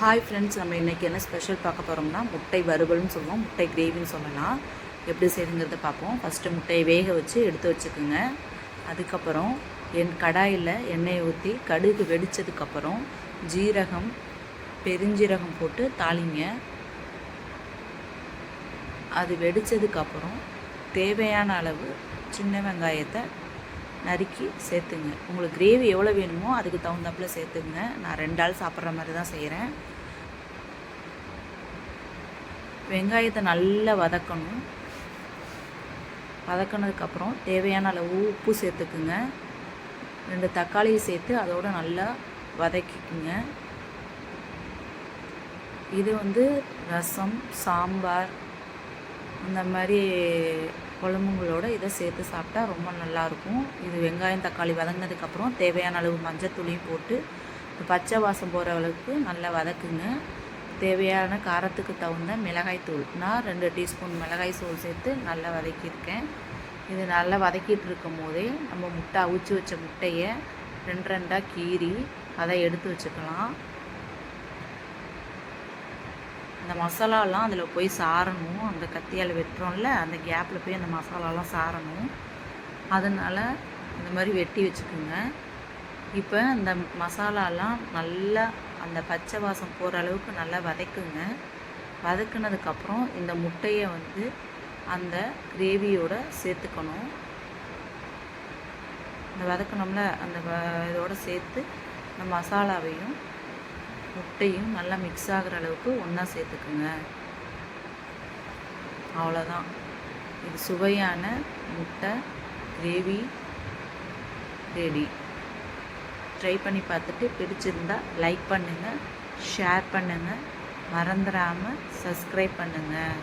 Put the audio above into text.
Hi friends, நம்ம இன்றைக்கி என்ன ஸ்பெஷல் பார்க்க போகிறோம்னா முட்டை வறுவல்னு சொல்லுவோம், முட்டை கிரேவின்னு சொல்லலாம். எப்படி செய்யுங்கிறத பார்ப்போம். ஃபஸ்ட்டு முட்டையை வேக வச்சு எடுத்து வச்சுக்கோங்க. அதுக்கப்புறம் கடாயில் எண்ணெயை ஊற்றி கடுகு வெடித்ததுக்கப்புறம் ஜீரகம் பெருஞ்சீரகம் போட்டு தாளிங்க. அது வெடித்ததுக்கப்புறம் தேவையான அளவு சின்ன வெங்காயத்தை நறுக்கி சேர்த்துங்க. உங்களுக்கு கிரேவி எவ்வளோ வேணுமோ அதுக்கு தகுந்தாப்பில் சேர்த்துங்க. நான் 2 ஆள் சாப்பிட்ற மாதிரி தான் செய்கிறேன். வெங்காயத்தை நல்லா வதக்கணும். வதக்கினதுக்கப்புறம் தேவையான அளவு உப்பு சேர்த்துக்குங்க. 2 தக்காளியை சேர்த்து அதோடு நல்லா வதக்கிக்குங்க. இது ரசம், சாம்பார் இந்த மாதிரி குழம்புங்களோட இதை சேர்த்து சாப்பிட்டா ரொம்ப நல்லாயிருக்கும். இது வெங்காயம் தக்காளி வதங்கினதுக்கப்புறம் தேவையான அளவு மஞ்சத்தூளையும் போட்டு பச்சை வாசம் போகிற அளவுக்கு நல்லா வதக்குங்க. தேவையான காரத்துக்கு தகுந்த மிளகாய்த்தூள், நான் 2 டீஸ்பூன் மிளகாய் தூள் சேர்த்து நல்லா வதக்கியிருக்கேன். இது நல்லா வதக்கிட்டு இருக்கும் போதே நம்ம அவிச்சு வச்ச முட்டையை 2 கீறி அதை எடுத்து வச்சுக்கலாம். அந்த மசாலாலாம் அதில் போய் சாரணும். அந்த கத்தியால் வெட்டுறோம்ல, அந்த கேப்பில் போய் அந்த மசாலாலாம் சாரணும். அதனால் இந்த மாதிரி வெட்டி வச்சுக்கோங்க. இப்போ அந்த மசாலாலாம் நல்லா அந்த பச்சை வாசம் போகிற அளவுக்கு நல்லா வதக்குங்க. வதக்குனதுக்கப்புறம் இந்த முட்டையை அந்த கிரேவியோட சேர்த்துக்கணும். இந்த வதக்கணும்ல, அந்த இதோடு சேர்த்து இந்த மசாலாவையும் முட்டையும் நல்லா மிக்ஸ் ஆகிற அளவுக்கு ஒன்றா சேர்த்துக்குங்க. அவ்வளோதான். இது சுவையான முட்டை கிரேவி ரெடி. ட்ரை பண்ணி பார்த்துட்டு பிடிச்சிருந்தா லைக் பண்ணுங்கள், ஷேர் பண்ணுங்கள், மறந்துடாமல் சப்ஸ்கிரைப் பண்ணுங்கள்.